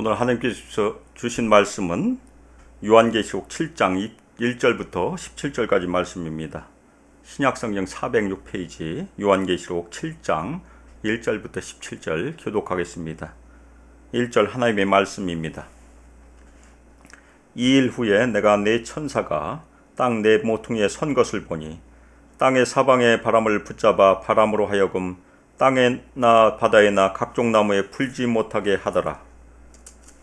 오늘 하나님께서 주신 말씀은 요한계시록 7장 1절부터 17절까지 말씀입니다. 신약성경 406페이지 요한계시록 7장 1절부터 17절 교독하겠습니다. 1절 하나님의 말씀입니다. 2일 후에 내가 네 천사가 땅 네 모퉁이에 선 것을 보니 땅의 사방의 바람을 붙잡아 바람으로 하여금 땅에나 바다에나 각종 나무에 불지 못하게 하더라.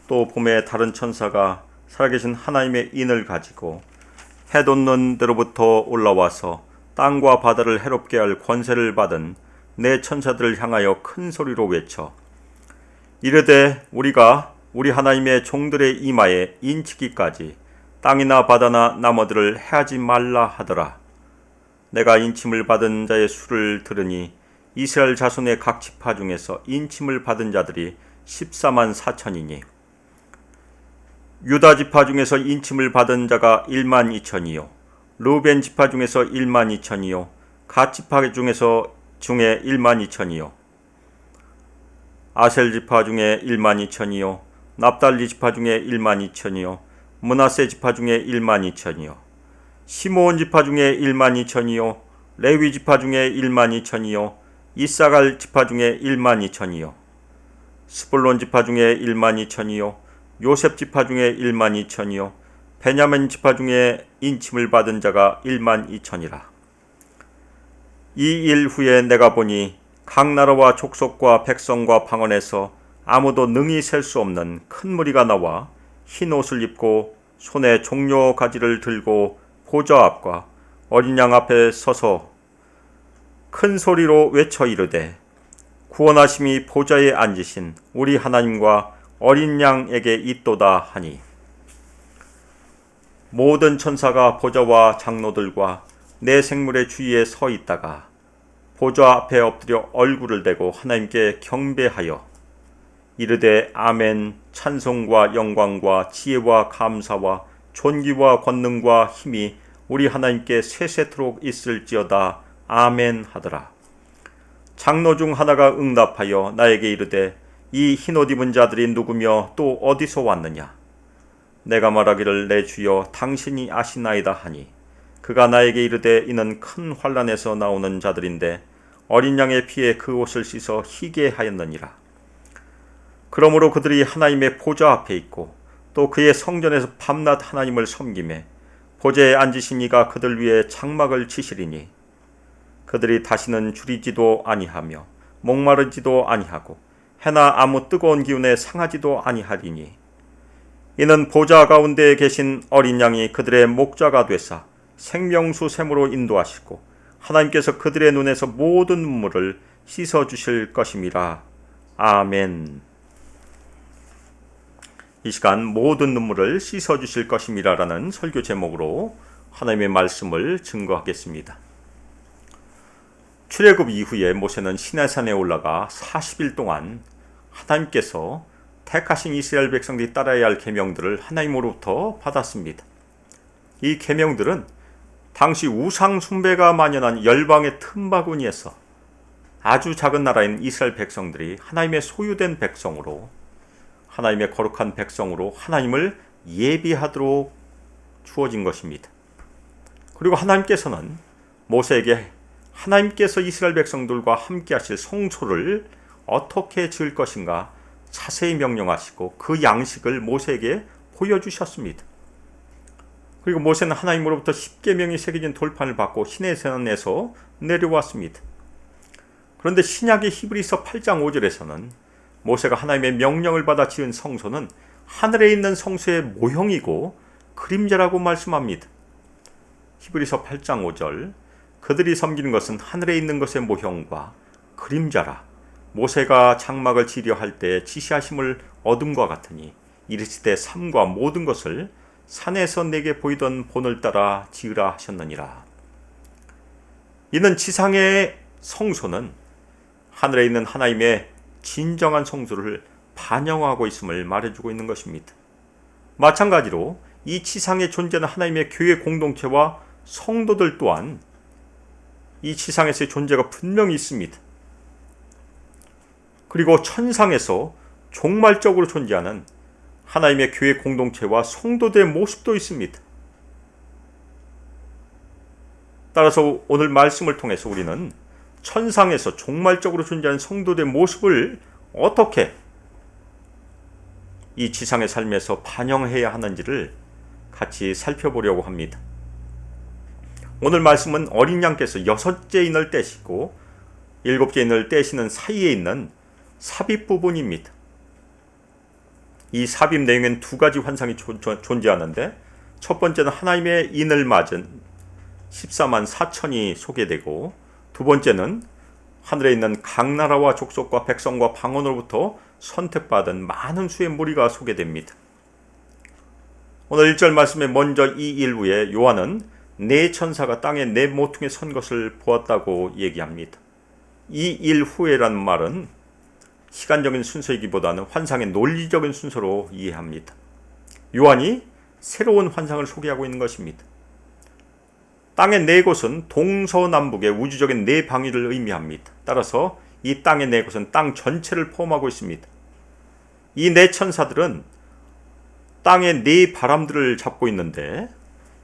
또 봄에 다른 천사가 살아계신 하나님의 인을 가지고 해 돋는 데로부터 올라와서 땅과 바다를 해롭게 할 권세를 받은 네 천사들을 향하여 큰 소리로 외쳐 이르되 우리가 우리 하나님의 종들의 이마에 인치기까지 땅이나 바다나 나무들을 해하지 말라 하더라. 내가 인침을 받은 자의 수를 들으니 이스라엘 자손의 각 지파 중에서 인침을 받은 자들이 14만 4천이니 유다 지파 중에서 인침을 받은 자가 1만 2천이요 르우벤 지파 중에서 1만 2천이요 갓 지파 중에 1만 2천이요 아셀 지파 중에 1만 2천이요 납달리 지파 중에 1만 2천이요 므낫세 지파 중에 1만 2천이요 시므온 지파 중에 1만 2천이요 레위 지파 중에 1만 2천이요 이사갈 지파 중에 1만 2천이요 스불론 지파 중에 1만 2천이요 요셉 지파 중에 1만 2천이요 베냐민 지파 중에 인침을 받은 자가 1만 2천이라. 이 일 후에 내가 보니 각 나라와 족속과 백성과 방언에서 아무도 능히 셀 수 없는 큰 무리가 나와 흰 옷을 입고 손에 종려 가지를 들고 보좌 앞과 어린 양 앞에 서서 큰 소리로 외쳐 이르되 구원하심이 보좌에 앉으신 우리 하나님과 어린 양에게 있도다 하니 모든 천사가 보좌와 장로들과 내 생물의 주위에 서 있다가 보좌 앞에 엎드려 얼굴을 대고 하나님께 경배하여 이르되 아멘 찬송과 영광과 지혜와 감사와 존귀와 권능과 힘이 우리 하나님께 세세토록 있을지어다 아멘 하더라. 장로 중 하나가 응답하여 나에게 이르되 이 흰옷 입은 자들이 누구며 또 어디서 왔느냐? 내가 말하기를 내 주여 당신이 아시나이다 하니 그가 나에게 이르되 이는 큰 환난에서 나오는 자들인데 어린 양의 피에 그 옷을 씻어 희게 하였느니라. 그러므로 그들이 하나님의 보좌 앞에 있고 또 그의 성전에서 밤낮 하나님을 섬기매 보좌에 앉으신 이가 그들 위에 장막을 치시리니 그들이 다시는 줄이지도 아니하며 목마르지도 아니하고 해나 아무 뜨거운 기운에 상하지도 아니하리니 이는 보좌 가운데에 계신 어린 양이 그들의 목자가 되사 생명수 샘으로 인도하시고 하나님께서 그들의 눈에서 모든 눈물을 씻어주실 것임이라. 아멘. 이 시간 모든 눈물을 씻어주실 것임이라 라는 설교 제목으로 하나님의 말씀을 증거하겠습니다. 출애굽 이후에 모세는 시내산에 올라가 40일 동안 하나님께서 택하신 이스라엘 백성들이 따라야 할 계명들을 하나님으로부터 받았습니다. 이 계명들은 당시 우상 숭배가 만연한 열방의 틈바구니에서 아주 작은 나라인 이스라엘 백성들이 하나님의 소유된 백성으로 하나님의 거룩한 백성으로 하나님을 예비하도록 주어진 것입니다. 그리고 하나님께서는 모세에게 하나님께서 이스라엘 백성들과 함께 하실 성소를 어떻게 지을 것인가 자세히 명령하시고 그 양식을 모세에게 보여주셨습니다. 그리고 모세는 하나님으로부터 10계명이 새겨진 돌판을 받고 시내산에서 내려왔습니다. 그런데 신약의 히브리서 8장 5절에서는 모세가 하나님의 명령을 받아 지은 성소는 하늘에 있는 성소의 모형이고 그림자라고 말씀합니다. 히브리서 8장 5절 그들이 섬기는 것은 하늘에 있는 것의 모형과 그림자라 모세가 장막을 지려 할 때 지시하심을 얻음과 같으니 이르시되 삶과 모든 것을 산에서 내게 보이던 본을 따라 지으라 하셨느니라. 이는 지상의 성소는 하늘에 있는 하나님의 진정한 성소를 반영하고 있음을 말해주고 있는 것입니다. 마찬가지로 이 지상에 존재하는 하나님의 교회 공동체와 성도들 또한 이 지상에서의 존재가 분명히 있습니다. 그리고 천상에서 종말적으로 존재하는 하나님의 교회 공동체와 성도들의 모습도 있습니다. 따라서 오늘 말씀을 통해서 우리는 천상에서 종말적으로 존재하는 성도들의 모습을 어떻게 이 지상의 삶에서 반영해야 하는지를 같이 살펴보려고 합니다. 오늘 말씀은 어린 양께서 6째 인을 떼시고 7째 인을 떼시는 사이에 있는 삽입 부분입니다. 이 삽입 내용엔 두 가지 환상이 존재하는데, 첫 번째는 하나님의 인을 맞은 14만 4천이 소개되고, 두 번째는 하늘에 있는 각 나라와 족속과 백성과 방언으로부터 선택받은 많은 수의 무리가 소개됩니다. 오늘 1절 말씀에 먼저 이 일 후에 요한은 네 천사가 땅에 네 모퉁이에 선 것을 보았다고 얘기합니다. 이 일 후에라는 말은 시간적인 순서이기보다는 환상의 논리적인 순서로 이해합니다. 요한이 새로운 환상을 소개하고 있는 것입니다. 땅의 네 곳은 동서남북의 우주적인 네 방위를 의미합니다. 따라서 이 땅의 네 곳은 땅 전체를 포함하고 있습니다. 이 네 천사들은 땅의 네 바람들을 잡고 있는데,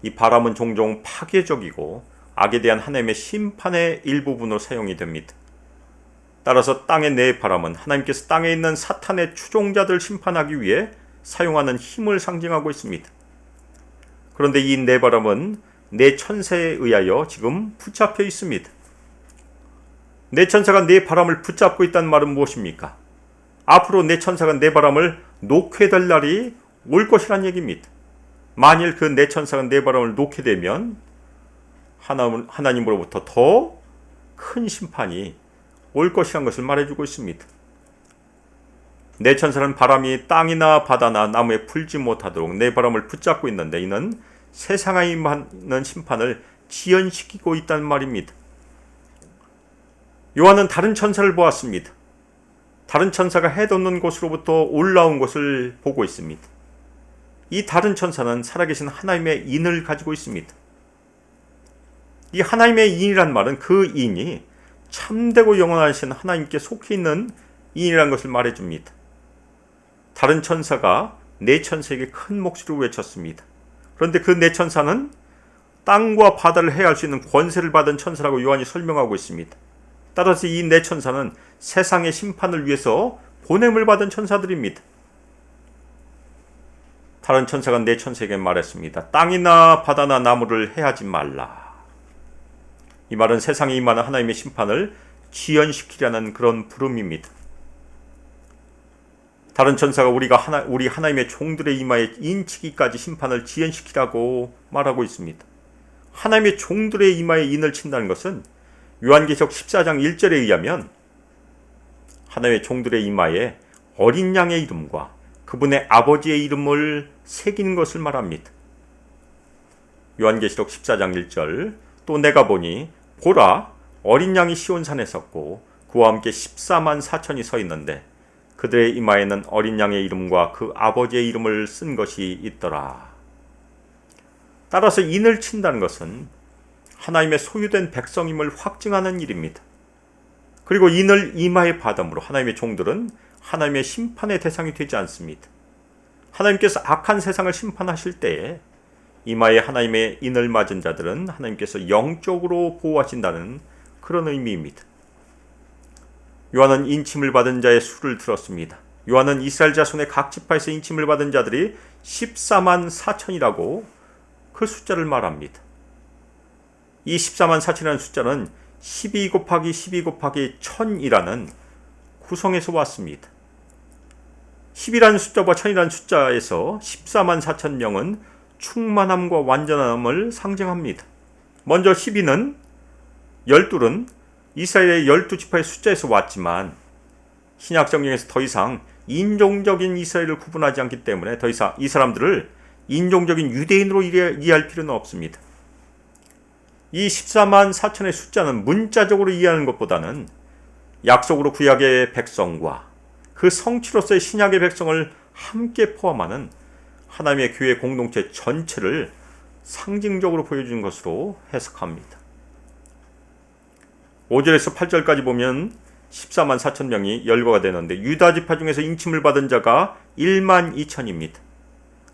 이 바람은 종종 파괴적이고 악에 대한 하나님의 심판의 일부분으로 사용이 됩니다. 따라서 땅의 네 바람은 하나님께서 땅에 있는 사탄의 추종자들을 심판하기 위해 사용하는 힘을 상징하고 있습니다. 그런데 이 네 바람은 네 천사에 의하여 지금 붙잡혀 있습니다. 네 천사가 네 바람을 붙잡고 있다는 말은 무엇입니까? 앞으로 네 천사가 네 바람을 놓게 될 날이 올 것이란 얘기입니다. 만일 그 네 천사가 네 바람을 놓게 되면 하나님으로부터 더 큰 심판이 올 것이란 것을 말해주고 있습니다. 네 천사는 바람이 땅이나 바다나 나무에 풀지 못하도록 네 바람을 붙잡고 있는데, 이는 세상에 임하는 심판을 지연시키고 있다는 말입니다. 요한은 다른 천사를 보았습니다. 다른 천사가 해 돋는 곳으로부터 올라온 것을 보고 있습니다. 이 다른 천사는 살아계신 하나님의 인을 가지고 있습니다. 이 하나님의 인이란 말은 그 인이 참되고 영원하신 하나님께 속해 있는 인이라는 것을 말해줍니다. 다른 천사가 네 천사에게 큰 목소리로 외쳤습니다. 그런데 그 네 천사는 땅과 바다를 해할 수 있는 권세를 받은 천사라고 요한이 설명하고 있습니다. 따라서 이 네 천사는 세상의 심판을 위해서 보냄을 받은 천사들입니다. 다른 천사가 네 천사에게 말했습니다. 땅이나 바다나 나무를 해하지 말라. 이 말은 세상에 임하는 하나님의 심판을 지연시키려는 그런 부름입니다. 다른 천사가 우리 하나님의 종들의 이마에 인치기까지 심판을 지연시키라고 말하고 있습니다. 하나님의 종들의 이마에 인을 친다는 것은 요한계시록 14장 1절에 의하면 하나님의 종들의 이마에 어린 양의 이름과 그분의 아버지의 이름을 새기는 것을 말합니다. 요한계시록 14장 1절, 또 내가 보니 보라, 어린 양이 시온산에 섰고 그와 함께 14만 4천이 서 있는데 그들의 이마에는 어린 양의 이름과 그 아버지의 이름을 쓴 것이 있더라. 따라서 인을 친다는 것은 하나님의 소유된 백성임을 확증하는 일입니다. 그리고 인을 이마에 받음으로 하나님의 종들은 하나님의 심판의 대상이 되지 않습니다. 하나님께서 악한 세상을 심판하실 때에 이마에 하나님의 인을 맞은 자들은 하나님께서 영적으로 보호하신다는 그런 의미입니다. 요한은 인침을 받은 자의 수를 들었습니다. 요한은 이스라엘 자손의 각 지파에서 인침을 받은 자들이 14만 4천이라고 그 숫자를 말합니다. 이 14만 4천이라는 숫자는 12 곱하기 12 곱하기 1000이라는 구성에서 왔습니다. 10이라는 숫자와 1000이라는 숫자에서 14만 4천 명은 충만함과 완전함을 상징합니다. 먼저 12는 12은 이스라엘의 12지파의 숫자에서 왔지만 신약 성경에서 더 이상 인종적인 이스라엘을 구분하지 않기 때문에 더 이상 이 사람들을 인종적인 유대인으로 이해할 필요는 없습니다. 이 14만 4천의 숫자는 문자적으로 이해하는 것보다는 약속으로 구약의 백성과 그 성취로서의 신약의 백성을 함께 포함하는 하나님의 교회 공동체 전체를 상징적으로 보여주는 것으로 해석합니다. 5절에서 8절까지 보면 14만 4천 명이 열거가 되는데 유다 지파 중에서 인침을 받은 자가 1만 2천입니다.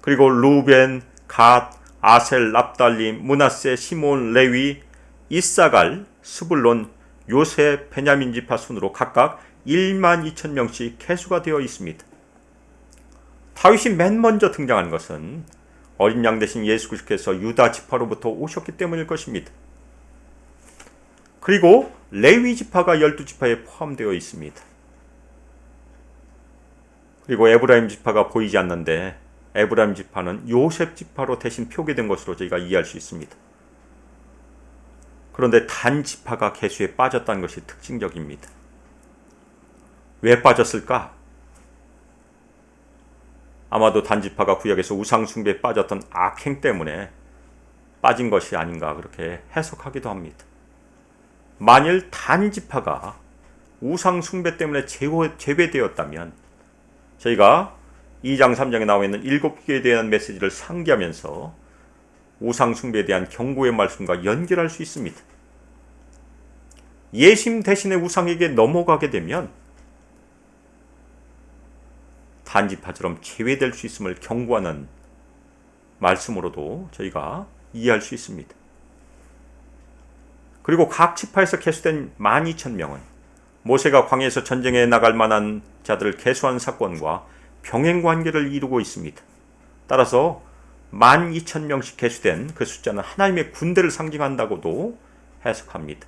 그리고 루벤, 갓, 아셀, 납달리, 므낫세, 시몬, 레위, 이사갈, 스불론, 요셉, 베냐민 지파 순으로 각각 1만 2천 명씩 계수가 되어 있습니다. 다윗이 맨 먼저 등장한 것은 어린 양 대신 예수 그리스도께서 유다 지파로부터 오셨기 때문일 것입니다. 그리고 레위 지파가 12지파에 포함되어 있습니다. 그리고 에브라임 지파가 보이지 않는데 에브라임 지파는 요셉 지파로 대신 표기된 것으로 저희가 이해할 수 있습니다. 그런데 단 지파가 계수에 빠졌다는 것이 특징적입니다. 왜 빠졌을까? 아마도 단 지파가 구약에서 우상 숭배에 빠졌던 악행 때문에 빠진 것이 아닌가 그렇게 해석하기도 합니다. 만일 단 지파가 우상 숭배 때문에 제외되었다면 저희가 2장 3장에 나와 있는 7개에 대한 메시지를 상기하면서 우상 숭배에 대한 경고의 말씀과 연결할 수 있습니다. 예심 대신에 우상에게 넘어가게 되면 단지파처럼 제외될 수 있음을 경고하는 말씀으로도 저희가 이해할 수 있습니다. 그리고 각 지파에서 계수된 12,000명은 모세가 광야에서 전쟁에 나갈 만한 자들을 계수한 사건과 병행관계를 이루고 있습니다. 따라서 12,000명씩 계수된 그 숫자는 하나님의 군대를 상징한다고도 해석합니다.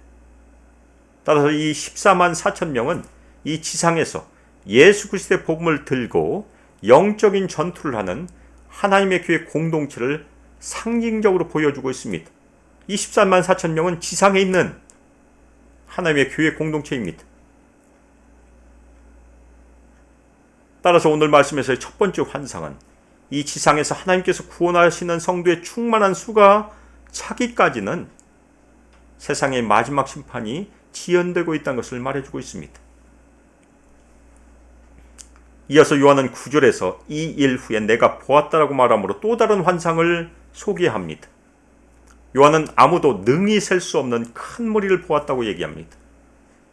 따라서 이 14만 4천 명은 이 지상에서 예수 그리스도의 복음을 들고 영적인 전투를 하는 하나님의 교회 공동체를 상징적으로 보여주고 있습니다. 이 14만 4천 명은 지상에 있는 하나님의 교회 공동체입니다. 따라서 오늘 말씀에서의 첫 번째 환상은 이 지상에서 하나님께서 구원하시는 성도의 충만한 수가 차기까지는 세상의 마지막 심판이 지연되고 있다는 것을 말해주고 있습니다. 이어서 요한은 9절에서 이 일 후에 내가 보았다라고 말하므로 또 다른 환상을 소개합니다. 요한은 아무도 능히 셀 수 없는 큰 무리를 보았다고 얘기합니다.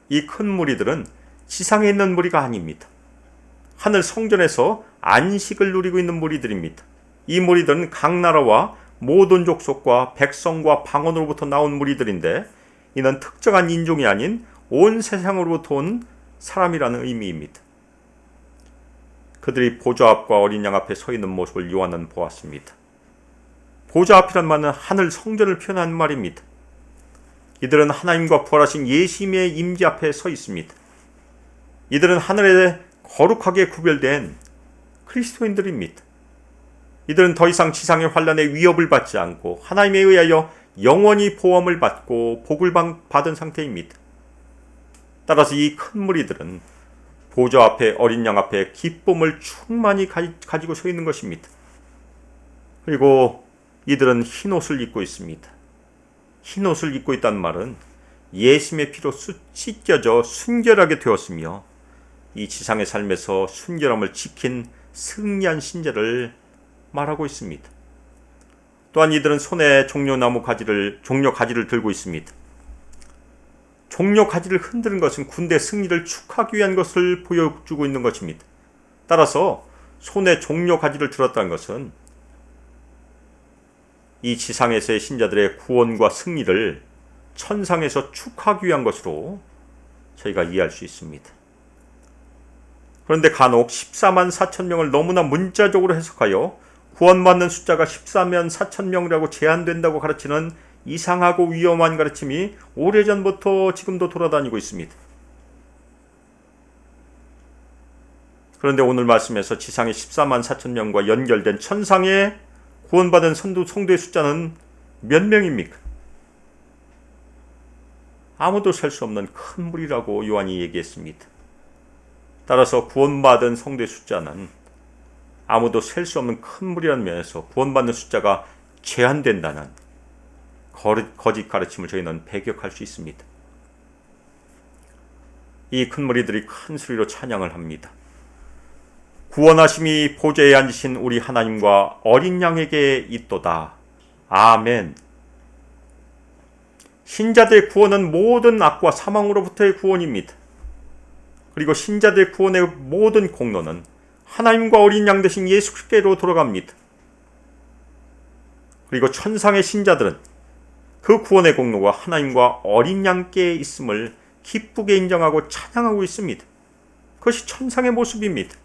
이 큰 무리들은 지상에 있는 무리가 아닙니다. 하늘 성전에서 안식을 누리고 있는 무리들입니다. 이 무리들은 각 나라와 모든 족속과 백성과 방언으로부터 나온 무리들인데 이는 특정한 인종이 아닌 온 세상으로부터 온 사람이라는 의미입니다. 그들이 보좌 앞과 어린 양 앞에 서 있는 모습을 요한은 보았습니다. 보좌 앞이란 말은 하늘 성전을 표현하는 말입니다. 이들은 하나님과 부활하신 예수님의 임재 앞에 서 있습니다. 이들은 하늘에 거룩하게 구별된 그리스도인들입니다. 이들은 더 이상 지상의 환난의 위협을 받지 않고 하나님에 의하여 영원히 보험을 받고 복을 받은 상태입니다. 따라서 이 큰 무리들은 보좌 앞에 어린 양 앞에 기쁨을 충만히 가지고 서 있는 것입니다. 그리고 이들은 흰 옷을 입고 있습니다. 흰 옷을 입고 있다는 말은 예수님의 피로 씻겨져 순결하게 되었으며 이 지상의 삶에서 순결함을 지킨 승리한 신자를 말하고 있습니다. 또한 이들은 손에 종려 가지를 들고 있습니다. 종려 가지를 흔드는 것은 군대 승리를 축하하기 위한 것을 보여주고 있는 것입니다. 따라서 손에 종려 가지를 들었다는 것은 이 지상에서의 신자들의 구원과 승리를 천상에서 축하하기 위한 것으로 저희가 이해할 수 있습니다. 그런데 간혹 14만 4천 명을 너무나 문자적으로 해석하여 구원받는 숫자가 14만 4천 명이라고 제한된다고 가르치는 이상하고 위험한 가르침이 오래전부터 지금도 돌아다니고 있습니다. 그런데 오늘 말씀에서 지상의 14만 4천 명과 연결된 천상의 구원받은 성도의 숫자는 몇 명입니까? 아무도 셀 수 없는 큰 무리라고 요한이 얘기했습니다. 따라서 구원받은 성도의 숫자는 아무도 셀 수 없는 큰 무리라는 면에서 구원받는 숫자가 제한된다는 거짓 가르침을 저희는 배격할 수 있습니다. 이 큰 무리들이 큰 소리로 찬양을 합니다. 구원하심이 보좌에 앉으신 우리 하나님과 어린 양에게 있도다. 아멘. 신자들의 구원은 모든 악과 사망으로부터의 구원입니다. 그리고 신자들의 구원의 모든 공로는 하나님과 어린 양 되신 예수 그리스도로 돌아갑니다. 그리고 천상의 신자들은 그 구원의 공로가 하나님과 어린 양께 있음을 기쁘게 인정하고 찬양하고 있습니다. 그것이 천상의 모습입니다.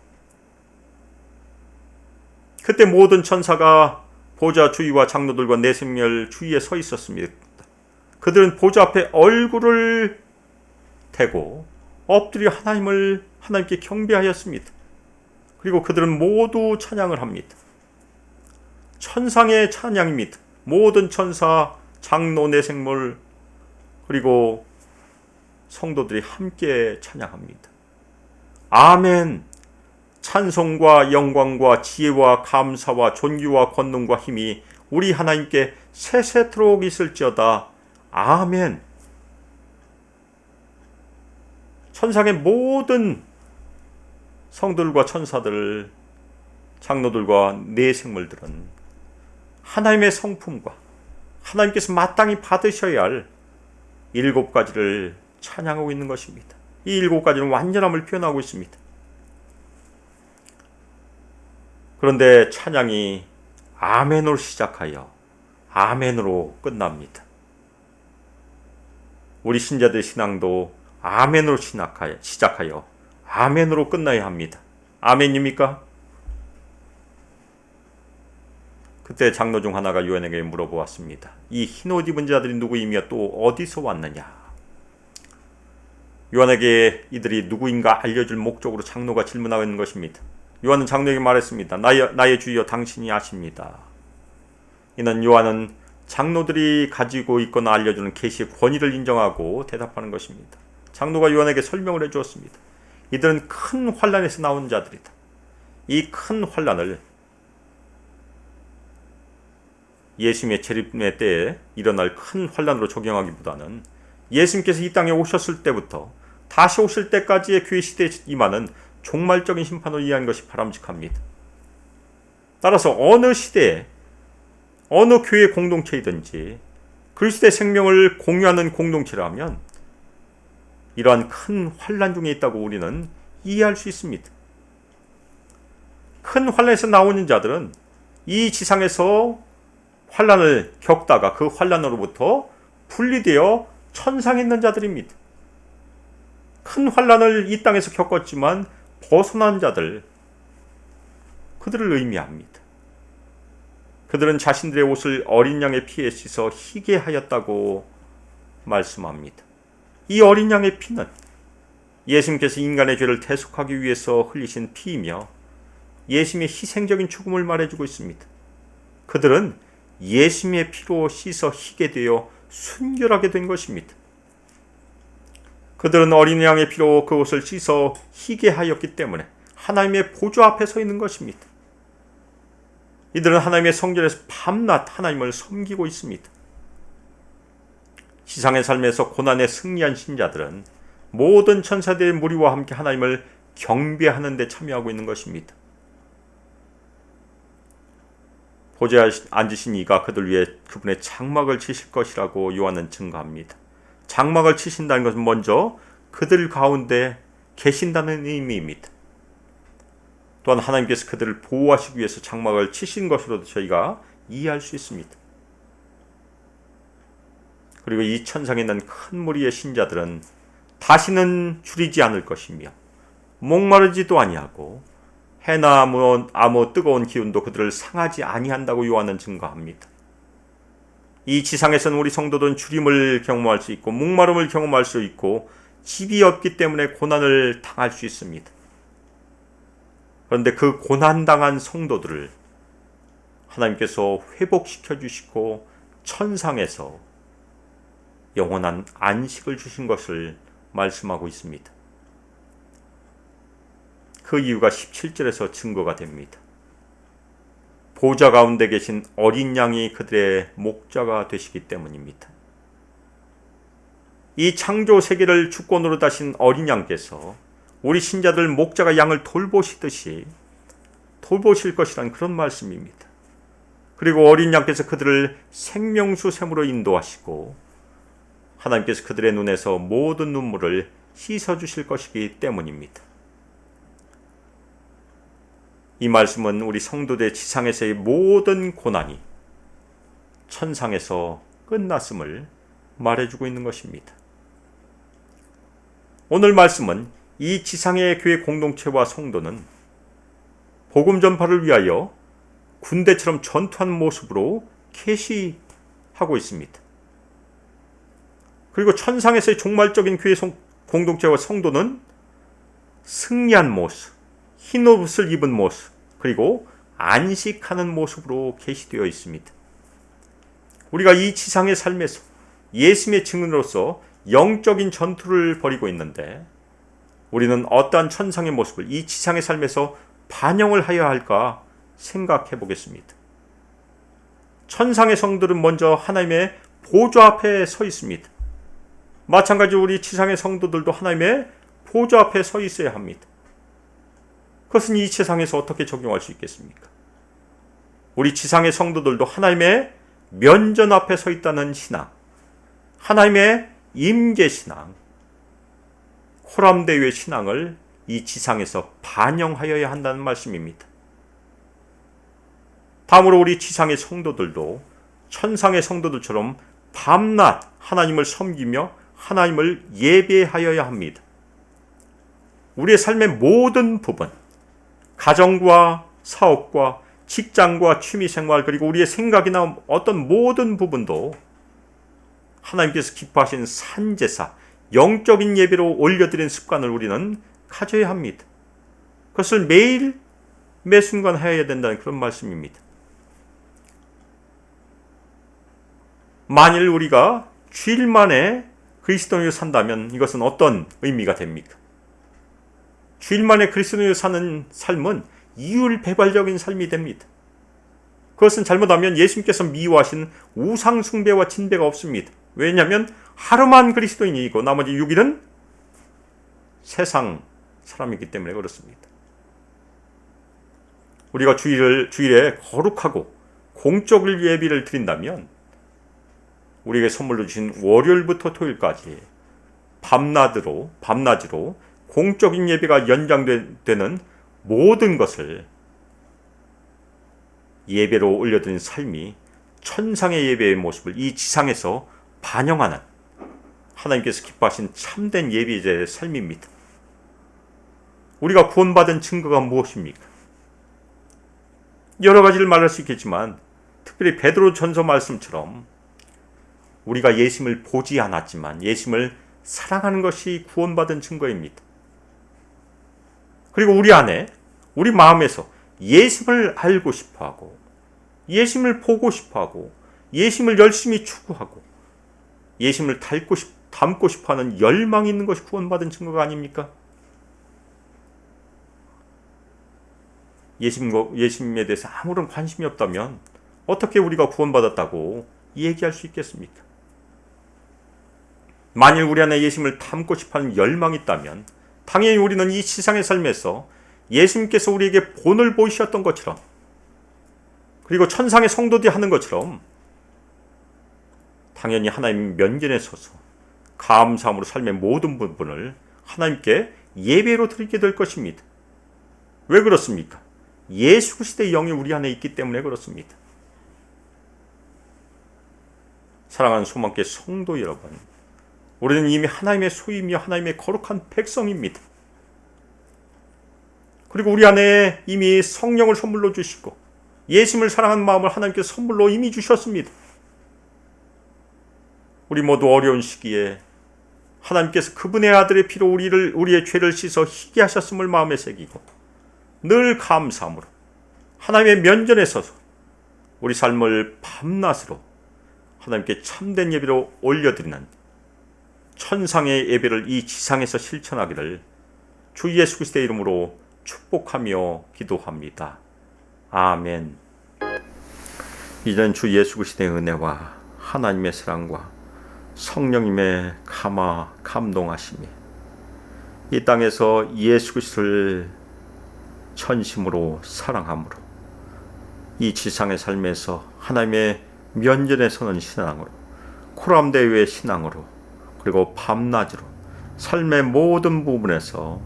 그때 모든 천사가 보좌 주위와 장로들과 내생멸 주위에 서 있었습니다. 그들은 보좌 앞에 얼굴을 대고 엎드려 하나님께 경배하였습니다. 그리고 그들은 모두 찬양을 합니다. 천상의 찬양입니다. 모든 천사, 장로, 내생물 그리고 성도들이 함께 찬양합니다. 아멘. 찬송과 영광과 지혜와 감사와 존귀와 권능과 힘이 우리 하나님께 세세토록 있을지어다. 아멘. 천상의 모든 성들과 천사들, 장로들과 내생물들은 하나님의 성품과 하나님께서 마땅히 받으셔야 할 7가지를 찬양하고 있는 것입니다. 이 7가지는 완전함을 표현하고 있습니다. 그런데 찬양이 아멘으로 시작하여 아멘으로 끝납니다. 우리 신자들의 신앙도 아멘으로 시작하여 아멘으로 끝나야 합니다. 아멘입니까? 그때 장로 중 하나가 요한에게 물어보았습니다. 이 흰옷 입은 자들이 누구이며 또 어디서 왔느냐? 요한에게 이들이 누구인가 알려줄 목적으로 장로가 질문하고 있는 것입니다. 요한은 장로에게 말했습니다. 나의 주여 당신이 아십니다. 이는 요한은 장로들이 가지고 있거나 알려주는 계시의 권위를 인정하고 대답하는 것입니다. 장로가 요한에게 설명을 해주었습니다. 이들은 큰 환난에서 나온 자들이다. 이 큰 환난을 예수님의 재림의 때에 일어날 큰 환난으로 적용하기보다는 예수님께서 이 땅에 오셨을 때부터 다시 오실 때까지의 교회 시대에 임하는 종말적인 심판으로 이해하는 것이 바람직합니다. 따라서 어느 시대에 어느 교회 공동체이든지 그리스도의 생명을 공유하는 공동체라면 이러한 큰 환난 중에 있다고 우리는 이해할 수 있습니다. 큰 환난에서 나오는 자들은 이 지상에서 환난을 겪다가 그 환난으로부터 분리되어 천상에 있는 자들입니다. 큰 환난을 이 땅에서 겪었지만 벗어난 자들, 그들을 의미합니다. 그들은 자신들의 옷을 어린 양의 피에 씻어 희게 하였다고 말씀합니다. 이 어린 양의 피는 예수님께서 인간의 죄를 대속하기 위해서 흘리신 피이며 예수님의 희생적인 죽음을 말해주고 있습니다. 그들은 예수님의 피로 씻어 희게 되어 순결하게 된 것입니다. 그들은 어린 양의 피로 그 옷을 씻어 희게 하였기 때문에 하나님의 보좌 앞에 서 있는 것입니다. 이들은 하나님의 성전에서 밤낮 하나님을 섬기고 있습니다. 지상의 삶에서 고난에 승리한 신자들은 모든 천사들의 무리와 함께 하나님을 경배하는 데 참여하고 있는 것입니다. 보좌에 앉으신 이가 그들 위해 그분의 장막을 치실 것이라고 요한은 증거합니다. 장막을 치신다는 것은 먼저 그들 가운데 계신다는 의미입니다. 또한 하나님께서 그들을 보호하시기 위해서 장막을 치신 것으로도 저희가 이해할 수 있습니다. 그리고 이 천상에 있는 큰 무리의 신자들은 다시는 줄이지 않을 것이며 목마르지도 아니하고 해나 아무 뜨거운 기운도 그들을 상하지 아니한다고 요한은 증거합니다. 이 지상에서는 우리 성도들은 주림을 경험할 수 있고 목마름을 경험할 수 있고 집이 없기 때문에 고난을 당할 수 있습니다. 그런데 그 고난당한 성도들을 하나님께서 회복시켜 주시고 천상에서 영원한 안식을 주신 것을 말씀하고 있습니다. 그 이유가 17절에서 증거가 됩니다. 보좌 가운데 계신 어린 양이 그들의 목자가 되시기 때문입니다. 이 창조 세계를 주권으로 다신 어린 양께서 우리 신자들 목자가 양을 돌보시듯이 돌보실 것이란 그런 말씀입니다. 그리고 어린 양께서 그들을 생명수 샘으로 인도하시고 하나님께서 그들의 눈에서 모든 눈물을 씻어주실 것이기 때문입니다. 이 말씀은 우리 성도들 지상에서의 모든 고난이 천상에서 끝났음을 말해주고 있는 것입니다. 오늘 말씀은 이 지상의 교회 공동체와 성도는 복음 전파를 위하여 군대처럼 전투하는 모습으로 계시하고 있습니다. 그리고 천상에서의 종말적인 교회 공동체와 성도는 승리한 모습, 흰 옷을 입은 모습, 그리고 안식하는 모습으로 계시되어 있습니다. 우리가 이 지상의 삶에서 예수님의 증인으로서 영적인 전투를 벌이고 있는데 우리는 어떠한 천상의 모습을 이 지상의 삶에서 반영을 하여야 할까 생각해 보겠습니다. 천상의 성들은 먼저 하나님의 보좌 앞에 서 있습니다. 마찬가지로 우리 지상의 성도들도 하나님의 보좌 앞에 서 있어야 합니다. 그것은 이 세상에서 어떻게 적용할 수 있겠습니까? 우리 지상의 성도들도 하나님의 면전 앞에 서 있다는 신앙, 하나님의 임재신앙, 호람대유의 신앙을 이 지상에서 반영하여야 한다는 말씀입니다. 다음으로 우리 지상의 성도들도 천상의 성도들처럼 밤낮 하나님을 섬기며 하나님을 예배하여야 합니다. 우리의 삶의 모든 부분, 가정과 사업과 직장과 취미생활 그리고 우리의 생각이나 어떤 모든 부분도 하나님께서 기뻐하시는 산제사, 영적인 예배로 올려드리는 습관을 우리는 가져야 합니다. 그것을 매일 매 순간 해야 된다는 그런 말씀입니다. 만일 우리가 주일 만에 그리스도인으로 산다면 이것은 어떤 의미가 됩니까? 주일 만에 그리스도인으로 사는 삶은 이율배발적인 삶이 됩니다. 그것은 잘못하면 예수님께서 미워하신 우상숭배와 진배가 없습니다. 왜냐하면 하루만 그리스도인이고 나머지 6일은 세상 사람이기 때문에 그렇습니다. 우리가 주일에 거룩하고 공적인 예배를 드린다면 우리에게 선물로 주신 월요일부터 토요일까지 밤낮으로 공적인 예배가 연장되는 모든 것을 예배로 올려드린 삶이 천상의 예배의 모습을 이 지상에서 반영하는 하나님께서 기뻐하신 참된 예배자의 삶입니다. 우리가 구원받은 증거가 무엇입니까? 여러 가지를 말할 수 있겠지만 특별히 베드로 전서 말씀처럼 우리가 예수님을 보지 않았지만 예수님을 사랑하는 것이 구원받은 증거입니다. 그리고 우리 안에 우리 마음에서 예수님을 알고 싶어하고 예수님을 보고 싶어하고 예수님을 열심히 추구하고 예수님을 닮고 싶어하는 열망이 있는 것이 구원받은 증거가 아닙니까? 예수님에 대해서 아무런 관심이 없다면 어떻게 우리가 구원받았다고 얘기할 수 있겠습니까? 만일 우리 안에 예수님을 닮고 싶어하는 열망이 있다면 당연히 우리는 이 세상의 삶에서 예수님께서 우리에게 본을 보이셨던 것처럼 그리고 천상의 성도들이 하는 것처럼 당연히 하나님 면전에 서서 감사함으로 삶의 모든 부분을 하나님께 예배로 드리게 될 것입니다. 왜 그렇습니까? 예수 그리스도의 영이 우리 안에 있기 때문에 그렇습니다. 사랑하는 소망교회 성도 여러분, 우리는 이미 하나님의 소유이며 하나님의 거룩한 백성입니다. 그리고 우리 안에 이미 성령을 선물로 주시고 예수님을 사랑하는 마음을 하나님께서 선물로 이미 주셨습니다. 우리 모두 어려운 시기에 하나님께서 그분의 아들의 피로 우리의 죄를 씻어 희게 하셨음을 마음에 새기고 늘 감사함으로 하나님의 면전에 서서 우리 삶을 밤낮으로 하나님께 참된 예배로 올려드리는 천상의 예배를 이 지상에서 실천하기를 주 예수 그리스도의 이름으로 축복하며 기도합니다. 아멘. 이제는 주 예수 그리스도의 은혜와 하나님의 사랑과 성령님의 감동하심이 이 땅에서 예수 그리스도를 전심으로 사랑함으로 이 지상의 삶에서 하나님의 면전에 서는 신앙으로 코람데유의 신앙으로 그리고 밤낮으로 삶의 모든 부분에서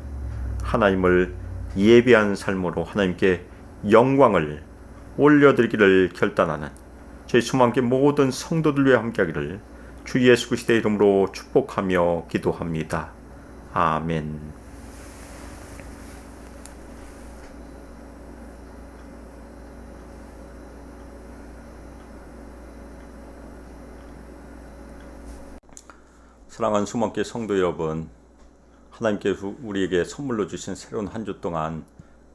하나님을 예배한 삶으로 하나님께 영광을 올려드리기를 결단하는 저희 수많게 모든 성도들 위해 함께하기를 주 예수 그리스도의 이름으로 축복하며 기도합니다. 아멘. 사랑하는 수많게 성도 여러분, 하나님께서 우리에게 선물로 주신 새로운 한 주 동안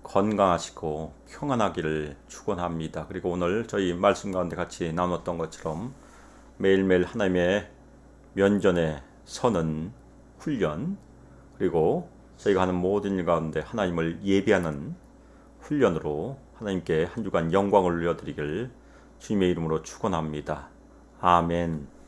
건강하시고 평안하기를 축원합니다. 그리고 오늘 저희 말씀 가운데 같이 나눴던 것처럼 매일매일 하나님의 면전에 서는 훈련, 그리고 저희가 하는 모든 일 가운데 하나님을 예배하는 훈련으로 하나님께 한 주간 영광을 올려드리길 주님의 이름으로 축원합니다. 아멘.